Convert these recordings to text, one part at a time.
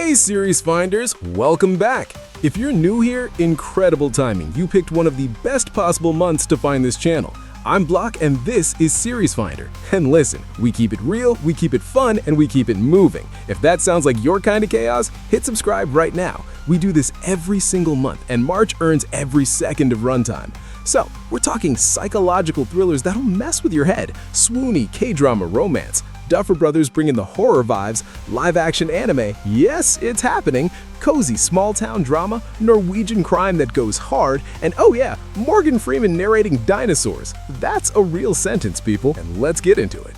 Hey series finders, welcome back! If you're new here, incredible timing. You picked one of the best possible months to find this channel. I'm Block and this is Series Finder. And listen, we keep it real, we keep it fun, and we keep it moving. If that sounds like your kind of chaos, hit subscribe right now. We do this every single month and March earns every second of runtime. So, we're talking psychological thrillers that'll mess with your head, swoony K-drama romance, Duffer Brothers bringing the horror vibes, live-action anime, yes, it's happening, cozy small-town drama, Norwegian crime that goes hard, and oh yeah, Morgan Freeman narrating dinosaurs. That's a real sentence, people, and let's get into it.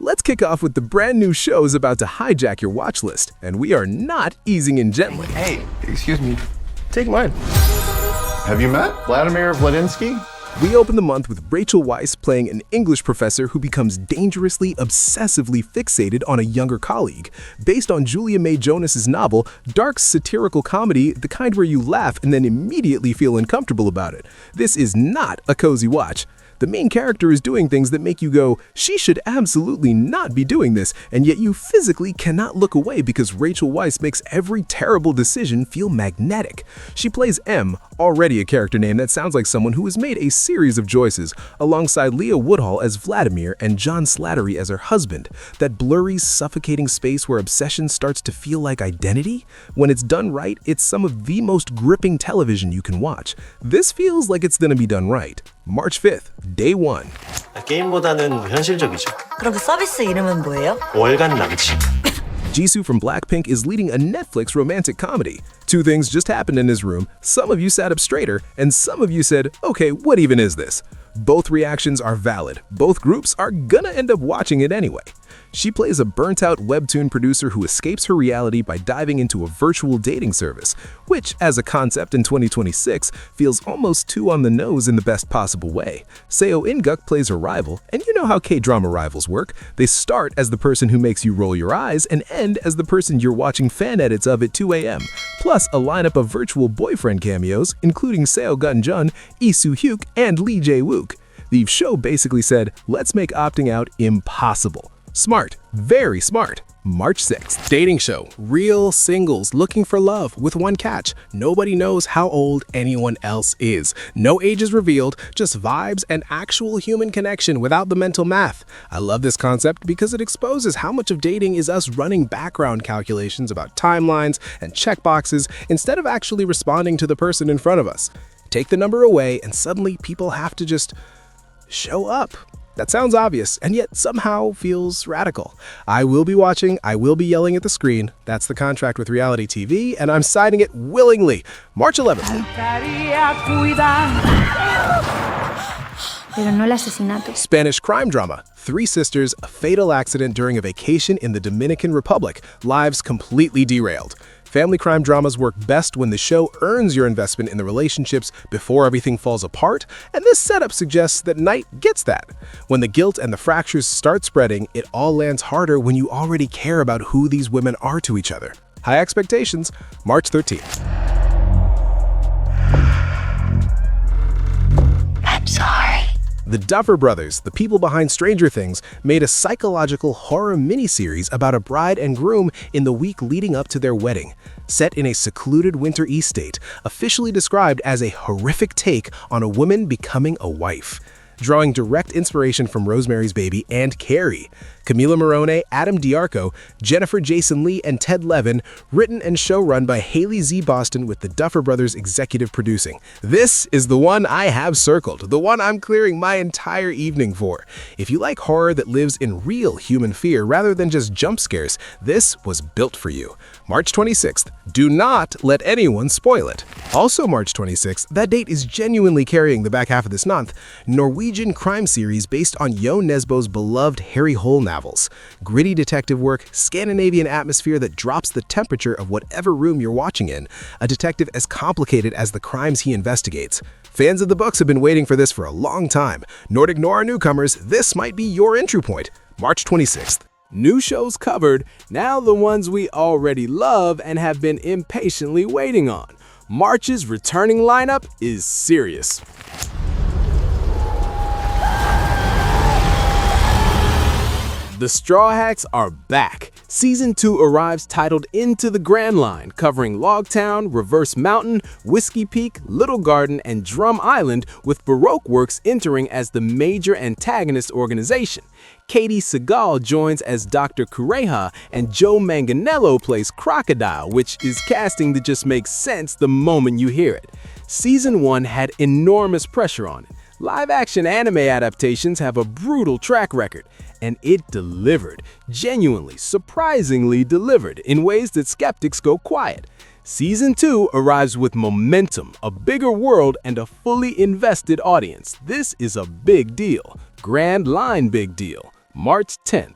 Let's kick off with the brand new shows about to hijack your watch list, and we are not easing in gently. Hey, excuse me, take mine. Have you met Vladimir Vladinsky? We open the month with Rachel Weisz playing an English professor who becomes dangerously, obsessively fixated on a younger colleague. Based on Julia May Jonas's novel, dark satirical comedy, the kind where you laugh and then immediately feel uncomfortable about it. This is not a cozy watch. The main character is doing things that make you go, she should absolutely not be doing this, and yet you physically cannot look away because Rachel Weisz makes every terrible decision feel magnetic. She plays M, already a character name that sounds like someone who has made a series of choices, alongside Leah Woodhull as Vladimir and John Slattery as her husband. That blurry, suffocating space where obsession starts to feel like identity? When it's done right, it's some of the most gripping television you can watch. This feels like it's gonna be done right. March 5th, Day 1. 게임보다는 현실적이죠. 그럼 그 서비스 이름은 뭐예요? 월간 남친. Jisoo from Blackpink is leading a Netflix romantic comedy. Two things just happened in his room. Some of you sat up straighter, and some of you said, okay, what even is this? Both reactions are valid. Both groups are gonna end up watching it anyway. She plays a burnt-out webtoon producer who escapes her reality by diving into a virtual dating service, which, as a concept in 2026, feels almost too on the nose in the best possible way. Seo In-guk plays her rival, and you know how K-drama rivals work. They start as the person who makes you roll your eyes and end as the person you're watching fan edits of at 2 a.m., plus a lineup of virtual boyfriend cameos, including Seo Gun-jun, Lee Soo-hyuk, and Lee Jae-wook. The show basically said, let's make opting out impossible. Smart, very smart. March 6th. Dating show. Real singles looking for love with one catch. Nobody knows how old anyone else is. No age is revealed, just vibes and actual human connection without the mental math. I love this concept because it exposes how much of dating is us running background calculations about timelines and checkboxes instead of actually responding to the person in front of us. Take the number away and suddenly people have to just show up. That sounds obvious, and yet somehow feels radical. I will be watching, I will be yelling at the screen. That's the contract with reality TV, and I'm signing it willingly. March 11th. Pero no el asesinato. Spanish crime drama. Three sisters, a fatal accident during a vacation in the Dominican Republic. Lives completely derailed. Family crime dramas work best when the show earns your investment in the relationships before everything falls apart, and this setup suggests that Night gets that. When the guilt and the fractures start spreading, it all lands harder when you already care about who these women are to each other. High expectations, March 13th. I'm sorry. The Duffer Brothers, the people behind Stranger Things, made a psychological horror miniseries about a bride and groom in the week leading up to their wedding. Set in a secluded Winter East state, officially described as a horrific take on a woman becoming a wife. Drawing direct inspiration from Rosemary's Baby and Carrie. Camila Morrone, Adam D'Arco, Jennifer Jason Leigh, and Ted Levin, written and showrun by Haley Z. Boston with the Duffer Brothers executive producing. This is the one I have circled, the one I'm clearing my entire evening for. If you like horror that lives in real human fear rather than just jump scares, this was built for you. March 26th. Do not let anyone spoil it. Also March 26th, that date is genuinely carrying the back half of this month, Norwegian crime series based on Jo Nesbo's beloved Harry Hole novels. Gritty detective work, Scandinavian atmosphere that drops the temperature of whatever room you're watching in, a detective as complicated as the crimes he investigates. Fans of the books have been waiting for this for a long time. Nordic noir newcomers, this might be your entry point. March 26th. New shows covered, now the ones we already love and have been impatiently waiting on. March's returning lineup is serious. The Straw Hats are back. Season 2 arrives titled Into the Grand Line, covering Logtown, Reverse Mountain, Whiskey Peak, Little Garden, and Drum Island, with Baroque Works entering as the major antagonist organization. Katie Segal joins as Dr. Kureha, and Joe Manganiello plays Crocodile, which is casting that just makes sense the moment you hear it. Season 1 had enormous pressure on it. Live-action anime adaptations have a brutal track record, and it delivered, genuinely, surprisingly delivered, in ways that skeptics go quiet. Season 2 arrives with momentum, a bigger world, and a fully invested audience. This is a big deal. Grand Line big deal. March 10th.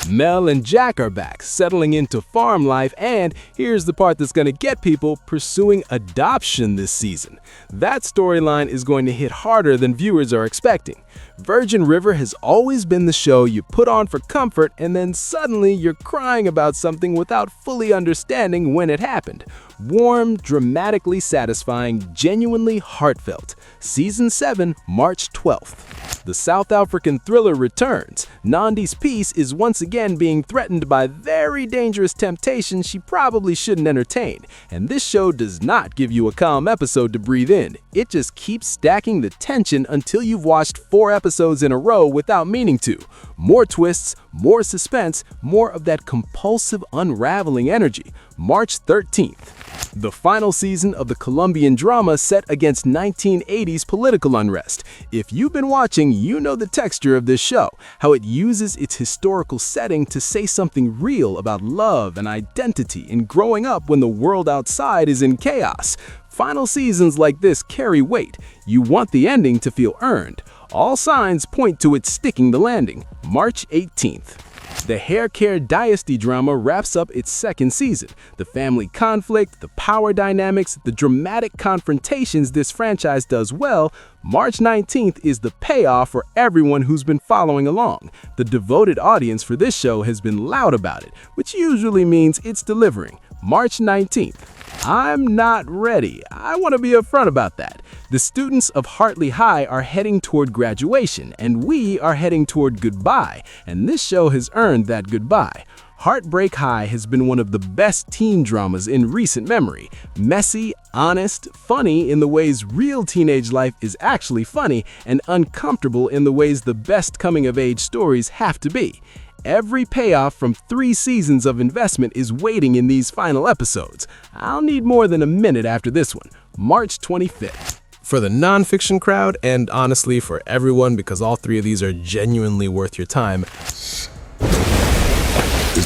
Mel and Jack are back, settling into farm life, and here's the part that's going to get people pursuing adoption this season. That storyline is going to hit harder than viewers are expecting. Virgin River has always been the show you put on for comfort, and then suddenly you're crying about something without fully understanding when it happened. Warm, dramatically satisfying, genuinely heartfelt. Season 7, March 12th. The South African thriller returns. Nandi's peace is once again being threatened by very dangerous temptations she probably shouldn't entertain. And this show does not give you a calm episode to breathe in. It just keeps stacking the tension until you've watched 4 episodes in a row without meaning to. More twists, more suspense, more of that compulsive unraveling energy. March 13th. The final season of the Colombian drama set against 1980s political unrest. If you've been watching, you know the texture of this show, how it uses its historical setting to say something real about love and identity and growing up when the world outside is in chaos. Final seasons like this carry weight. You want the ending to feel earned. All signs point to it sticking the landing. March 18th. The hair care dynasty drama wraps up its 2nd season. The family conflict, the power dynamics, the dramatic confrontations this franchise does well. March 19th is the payoff for everyone who's been following along. The devoted audience for this show has been loud about it, which usually means it's delivering. March 19th. I'm not ready. I want to be upfront about that. The students of Hartley High are heading toward graduation, and we are heading toward goodbye, and this show has earned that goodbye. Heartbreak High has been one of the best teen dramas in recent memory. Messy, honest, funny in the ways real teenage life is actually funny, and uncomfortable in the ways the best coming-of-age stories have to be. Every payoff from 3 seasons of investment is waiting in these final episodes. I'll need more than a minute after this one. March 25th. For the nonfiction crowd, and honestly for everyone, because all 3 of these are genuinely worth your time, is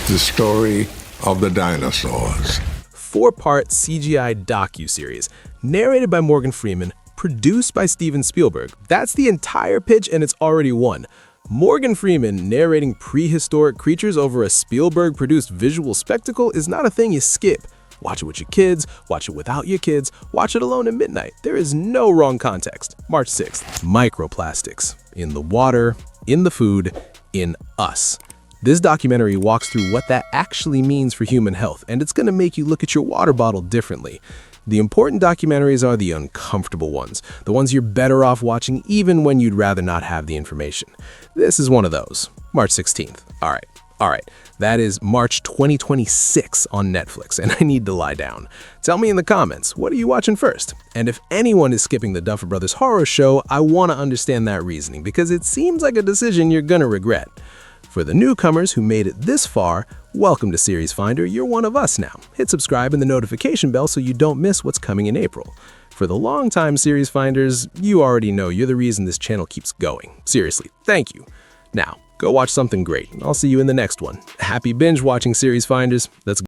the story of the dinosaurs. 4-part CGI docu-series, narrated by Morgan Freeman, produced by Steven Spielberg. That's the entire pitch, and it's already won. Morgan Freeman narrating prehistoric creatures over a Spielberg-produced visual spectacle is not a thing you skip. Watch it with your kids, watch it without your kids, watch it alone at midnight. There is no wrong context. March 6th. Microplastics. In the water, in the food, in us. This documentary walks through what that actually means for human health, and it's going to make you look at your water bottle differently. The important documentaries are the uncomfortable ones, the ones you're better off watching even when you'd rather not have the information. This is one of those. March 16th. All right. That is March 2026 on Netflix, and I need to lie down. Tell me in the comments, what are you watching first? And if anyone is skipping the Duffer Brothers horror show, I want to understand that reasoning, because it seems like a decision you're gonna regret. For the newcomers who made it this far, welcome to Series Finder. You're one of us now. Hit subscribe and the notification bell so you don't miss what's coming in April. For the longtime Series Finders, you already know you're the reason this channel keeps going. Seriously, thank you. Now, go watch something great. I'll see you in the next one. Happy binge watching, Series Finders. Let's go.